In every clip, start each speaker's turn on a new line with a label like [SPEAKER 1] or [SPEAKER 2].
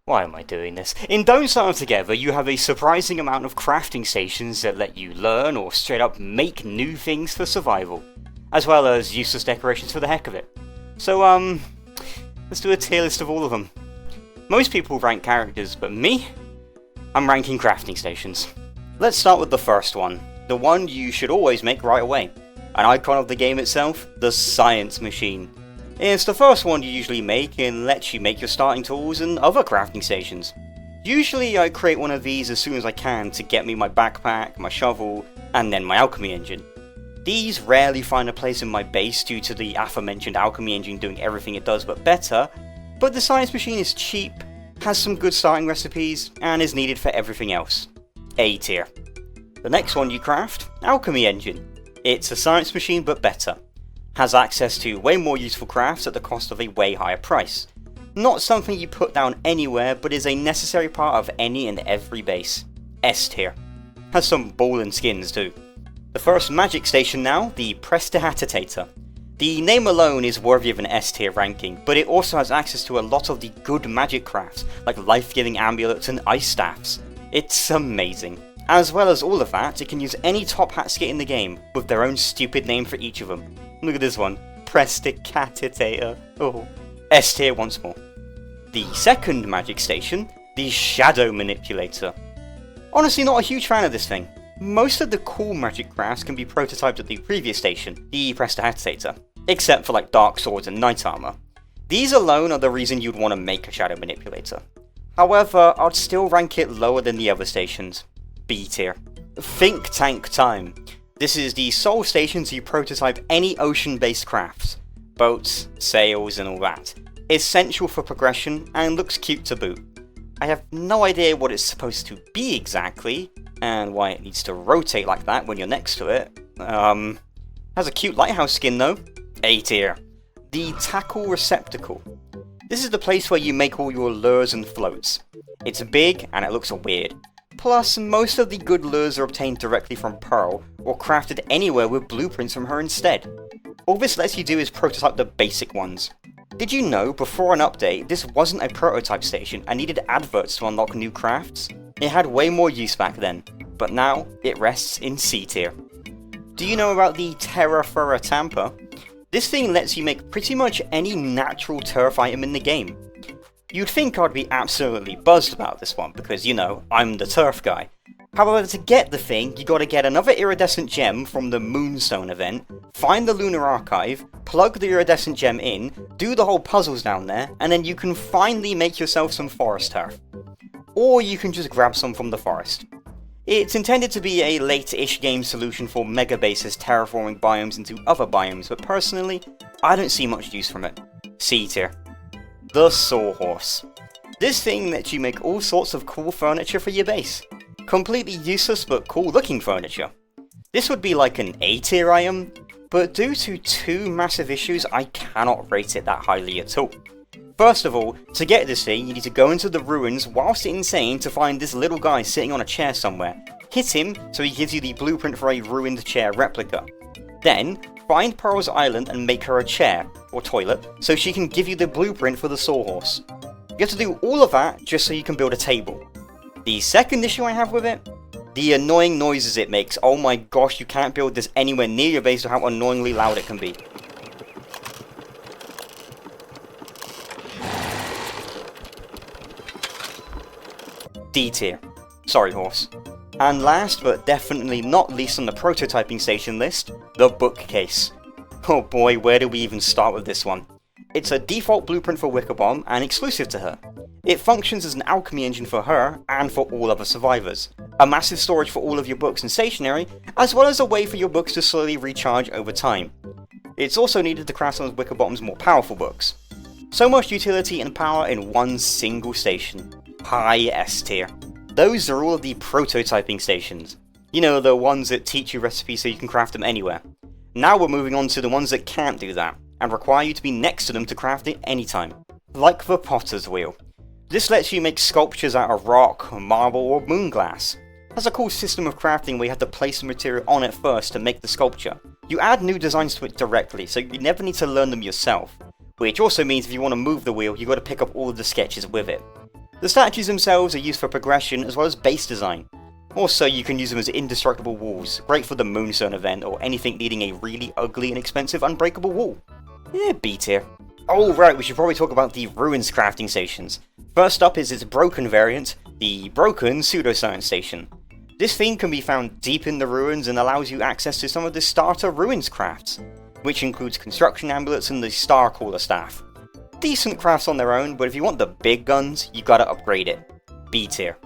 [SPEAKER 1] Why am I doing this? In Don't Start Them Together, you have a surprising amount of crafting stations that let you learn or straight up make new things for survival, as well as useless decorations for the heck of it. So, let's do a tier list of all of them. Most people rank characters, but me? I'm ranking crafting stations. Let's start with the first one, the one you should always make right away. An icon of the game itself, the Science Machine. It's the first one you usually make and lets you make your starting tools and other crafting stations. Usually I create one of these as soon as I can to get me my backpack, my shovel, and then my Alchemy Engine. These rarely find a place in my base due to the aforementioned Alchemy Engine doing everything it does but better, but the Science Machine is cheap, has some good starting recipes, and is needed for everything else. A tier. The next one you craft, Alchemy Engine. It's a Science Machine but better. Has access to way more useful crafts at the cost of a way higher price. Not something you put down anywhere, but is a necessary part of any and every base. S tier. Has some ballin' skins too. The first magic station now, the Prestidigitator. The name alone is worthy of an S tier ranking, but it also has access to a lot of the good magic crafts, like life-giving amulets and ice staffs. It's amazing. As well as all of that, it can use any top hat skit in the game, with their own stupid name for each of them. Look at this one, Prestidigitator. Oh. S tier once more. The second magic station, the Shadow Manipulator. Honestly not a huge fan of this thing. Most of the cool magic crafts can be prototyped at the previous station, the Prestidigitator, except for like dark swords and knight armor. These alone are the reason you'd want to make a Shadow Manipulator. However, I'd still rank it lower than the other stations. B tier. Think Tank Time. This is the sole station to prototype any ocean-based crafts. Boats, sails and all that. Essential for progression and looks cute to boot. I have no idea what it's supposed to be exactly, and why it needs to rotate like that when you're next to it. Has a cute lighthouse skin though. A tier. The Tackle Receptacle. This is the place where you make all your lures and floats. It's big and it looks weird. Plus, most of the good lures are obtained directly from Pearl, or crafted anywhere with blueprints from her instead. All this lets you do is prototype the basic ones. Did you know, before an update, this wasn't a prototype station and needed adverts to unlock new crafts? It had way more use back then, but now it rests in C tier. Do you know about the Terra Tamper? This thing lets you make pretty much any natural turf item in the game. You'd think I'd be absolutely buzzed about this one, because, you know, I'm the turf guy. However, to get the thing, you gotta get another iridescent gem from the Moonstone event, find the Lunar Archive, plug the iridescent gem in, do the whole puzzles down there, and then you can finally make yourself some forest turf. Or you can just grab some from the forest. It's intended to be a late-ish game solution for mega bases terraforming biomes into other biomes, but personally, I don't see much use from it. C tier. The Sawhorse. This thing lets you make all sorts of cool furniture for your base. Completely useless but cool looking furniture. This would be like an A tier item, but due to two massive issues I cannot rate it that highly at all. First of all, to get this thing you need to go into the ruins whilst insane to find this little guy sitting on a chair somewhere. Hit him so he gives you the blueprint for a ruined chair replica. Then, find Pearl's Island and make her a chair, or toilet, so she can give you the blueprint for the Sawhorse. You have to do all of that just so you can build a table. The second issue I have with it? The annoying noises it makes. Oh my gosh, you can't build this anywhere near your base to how annoyingly loud it can be. D tier. Sorry, horse. And last, but definitely not least on the prototyping station list, the bookcase. Oh boy, where do we even start with this one? It's a default blueprint for Wickerbomb and exclusive to her. It functions as an alchemy engine for her and for all other survivors. A massive storage for all of your books and stationery, as well as a way for your books to slowly recharge over time. It's also needed to craft some of Wickerbomb's more powerful books. So much utility and power in one single station. High S tier. Those are all of the prototyping stations. You know, the ones that teach you recipes so you can craft them anywhere. Now we're moving on to the ones that can't do that, and require you to be next to them to craft it anytime. Like the Potter's Wheel. This lets you make sculptures out of rock, marble or moonglass. Has a cool system of crafting where you have to place the material on it first to make the sculpture. You add new designs to it directly, so you never need to learn them yourself. Which also means if you want to move the wheel, you got to pick up all of the sketches with it. The statues themselves are used for progression as well as base design. Also, you can use them as indestructible walls, great for the Moonstone event or anything needing a really ugly and expensive unbreakable wall. Yeah, B tier. Oh right, we should probably talk about the Ruins crafting stations. First up is its broken variant, the Broken Pseudoscience Station. This thing can be found deep in the ruins and allows you access to some of the starter Ruins crafts, which includes construction amulets and the Starcaller staff. Decent crafts on their own, but if you want the big guns, you gotta upgrade it. B tier.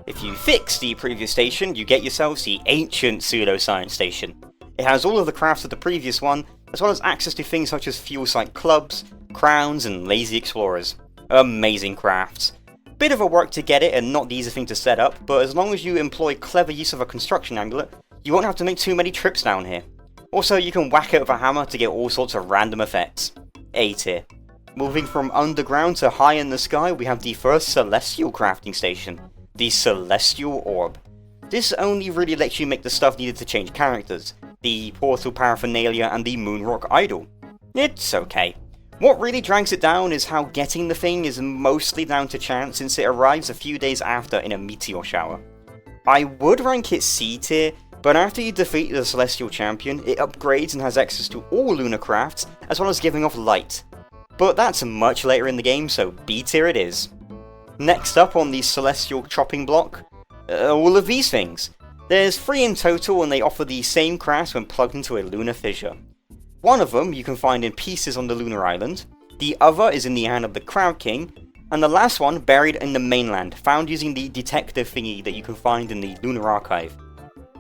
[SPEAKER 1] If you fix the previous station, you get yourselves the Ancient Pseudoscience Station. It has all of the crafts of the previous one, as well as access to things such as fuel site clubs, crowns, and lazy explorers. Amazing crafts. Bit of a work to get it and not the easiest thing to set up, but as long as you employ clever use of a construction amulet, you won't have to make too many trips down here. Also, you can whack it with a hammer to get all sorts of random effects. A tier. Moving from underground to high in the sky, we have the first Celestial crafting station, the Celestial Orb. This only really lets you make the stuff needed to change characters, the portal paraphernalia and the Moonrock idol. It's okay. What really drags it down is how getting the thing is mostly down to chance since it arrives a few days after in a meteor shower. I would rank it C tier, but after you defeat the Celestial Champion, it upgrades and has access to all lunar crafts, as well as giving off light. But that's much later in the game, so B tier it is. Next up on the Celestial chopping block, all of these things. There's 3 in total and they offer the same crafts when plugged into a lunar fissure. One of them you can find in pieces on the lunar island, the other is in the hand of the Crowd King, and the last one buried in the mainland, found using the detective thingy that you can find in the lunar archive.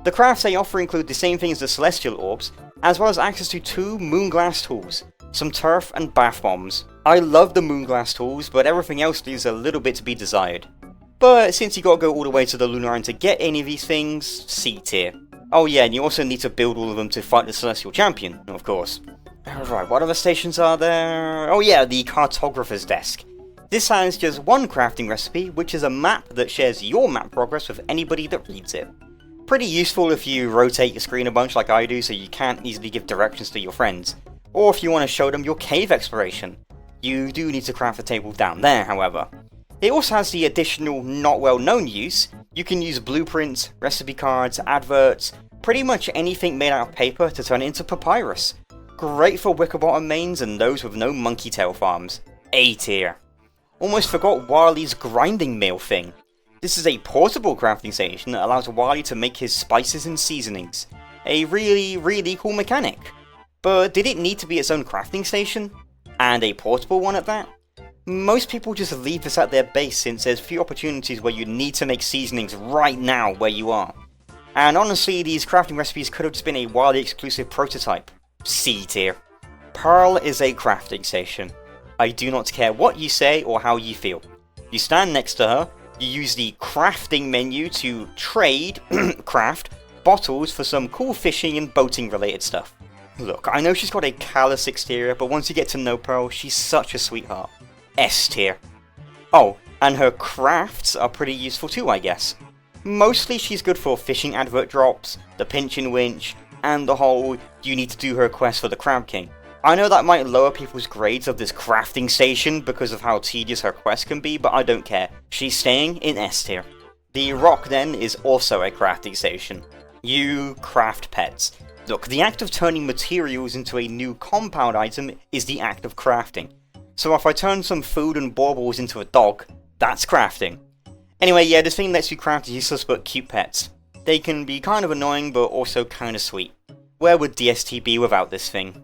[SPEAKER 1] The crafts they offer include the same thing as the Celestial Orbs, as well as access to 2 Moonglass tools, some turf and bath bombs. I love the Moonglass tools, but everything else leaves a little bit to be desired. But since you gotta go all the way to the lunar island to get any of these things, C tier. Oh yeah, and you also need to build all of them to fight the Celestial Champion, of course. Alright, what other stations are there? Oh yeah, the Cartographers Desk. This has just one crafting recipe, which is a map that shares your map progress with anybody that reads it. Pretty useful if you rotate your screen a bunch like I do so you can't easily give directions to your friends. Or if you want to show them your cave exploration. You do need to craft a table down there, however. It also has the additional not well known use. You can use blueprints, recipe cards, adverts, pretty much anything made out of paper to turn it into papyrus. Great for Wickerbottom mains and those with no monkey tail farms. A tier. Almost forgot Wys Grinding Maw Thing. This is a portable crafting station that allows Wily to make his spices and seasonings. A really cool mechanic. But did it need to be its own crafting station? And a portable one at that? Most people just leave this at their base since there's few opportunities where you need to make seasonings right now where you are. And honestly, these crafting recipes could have just been a Wily exclusive prototype. C tier. Pearl is a crafting station. I do not care what you say or how you feel. You stand next to her, you use the crafting menu to trade, craft, bottles for some cool fishing and boating related stuff. Look, I know she's got a callous exterior, but once you get to know Pearl, she's such a sweetheart. S tier. Oh, and her crafts are pretty useful too, I guess. Mostly she's good for fishing advert drops, the pinching winch, and the whole you need to do her quest for the Crab King. I know that might lower people's grades of this crafting station because of how tedious her quest can be, but I don't care. She's staying in S tier. The Rock then is also a crafting station. You craft pets. Look, the act of turning materials into a new compound item is the act of crafting. So if I turn some food and baubles into a dog, that's crafting. Anyway, yeah, this thing lets you craft useless but cute pets. They can be kind of annoying but also kind of sweet. Where would DST be without this thing?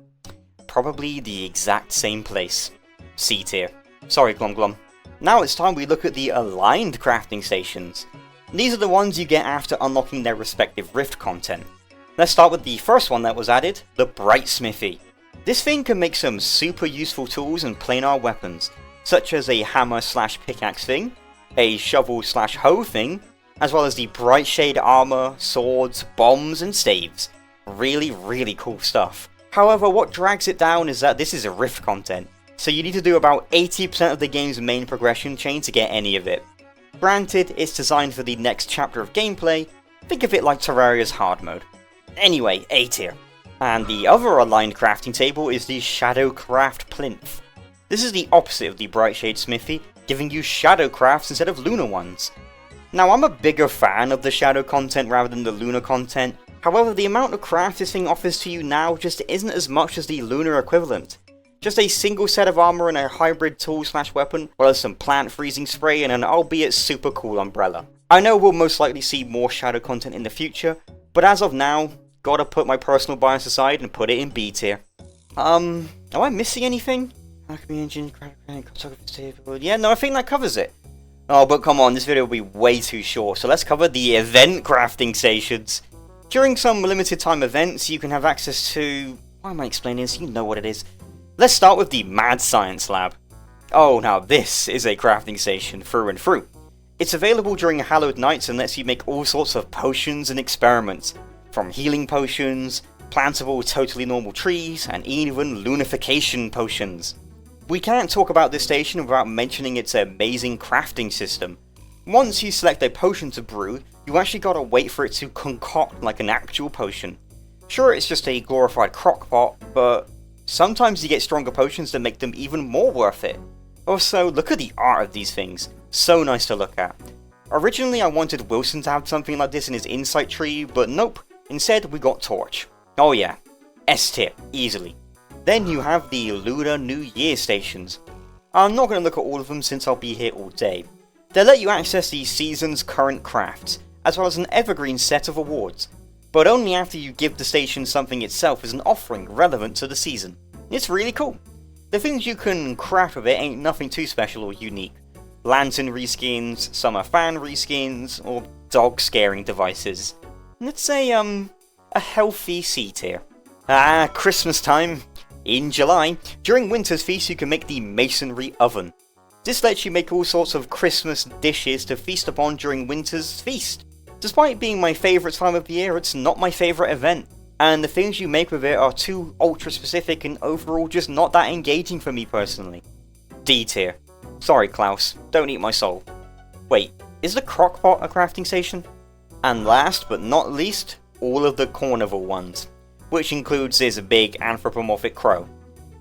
[SPEAKER 1] Probably the exact same place. C tier. Sorry, Glum Glum. Now it's time we look at the aligned crafting stations. These are the ones you get after unlocking their respective Rift content. Let's start with the first one that was added, the Bright Smithy. This thing can make some super useful tools and planar weapons, such as a hammer slash pickaxe thing, a shovel slash hoe thing, as well as the bright shade armor, swords, bombs and staves. Really cool stuff. However, what drags it down is that this is a Rift content, so you need to do about 80% of the game's main progression chain to get any of it. Granted, it's designed for the next chapter of gameplay, think of it like Terraria's hard mode. Anyway, A tier. And the other aligned crafting table is the Shadowcraft Plinth. This is the opposite of the Bright Shade Smithy, giving you shadow crafts instead of lunar ones. Now, I'm a bigger fan of the shadow content rather than the lunar content. However, the amount of craft this thing offers to you now just isn't as much as the lunar equivalent. Just a single set of armor and a hybrid tool/weapon, well as some plant freezing spray and an albeit super cool umbrella. I know we'll most likely see more shadow content in the future, but as of now, gotta put my personal bias aside and put it in B tier. Am I missing anything? Alchemy Engine, Cartographers Desk. Yeah, no, I think that covers it. Oh, but come on, this video will be way too short, so let's cover the event crafting stations. During some limited time events, you can have access to... Why am I explaining this? You know what it is. Let's start with the Mad Science Lab. Oh, now this is a crafting station through and through. It's available during Hallowed Nights and lets you make all sorts of potions and experiments. From healing potions, plantable totally normal trees, and even lunification potions. We can't talk about this station without mentioning its amazing crafting system. Once you select a potion to brew, you actually gotta wait for it to concoct like an actual potion. Sure, it's just a glorified crockpot, but sometimes you get stronger potions that make them even more worth it. Also, look at the art of these things. So nice to look at. Originally I wanted Wilson to have something like this in his insight tree, but nope. Instead we got Torch. Oh yeah, S tier, easily. Then you have the Luda New Year stations. I'm not going to look at all of them since I'll be here all day. They let you access the season's current crafts, as well as an evergreen set of awards, but only after you give the station something itself as an offering relevant to the season. It's really cool. The things you can craft with it ain't nothing too special or unique. Lantern reskins, summer fan reskins, or dog scaring devices. Let's say, a healthy C tier. Christmas time. In July, during Winter's Feast you can make the Masonry Oven. This lets you make all sorts of Christmas dishes to feast upon during Winter's Feast. Despite being my favourite time of the year, it's not my favourite event, and the things you make with it are too ultra specific and overall just not that engaging for me personally. D tier. Sorry Klaus, don't eat my soul. Wait, is the crockpot a crafting station? And last but not least, all of the carnival ones, which includes this big anthropomorphic crow.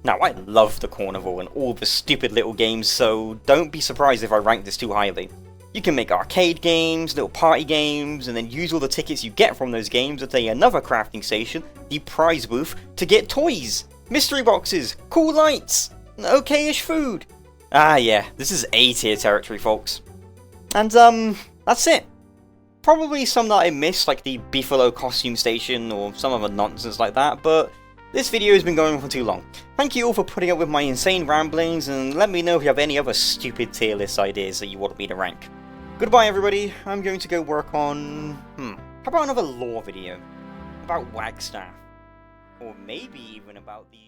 [SPEAKER 1] Now I love the carnival and all the stupid little games, so don't be surprised if I rank this too highly. You can make arcade games, little party games, and then use all the tickets you get from those games at another crafting station, the prize booth, to get toys, mystery boxes, cool lights, and okay-ish food. Ah yeah, this is A tier territory folks. And that's it. Probably some that I missed, like the Beefalo costume station or some other nonsense like that, but this video has been going on for too long. Thank you all for putting up with my insane ramblings, and let me know if you have any other stupid tier list ideas that you want me to rank. Goodbye everybody, I'm going to go work on... how about another lore video? About Wagstaff? Or maybe even about the...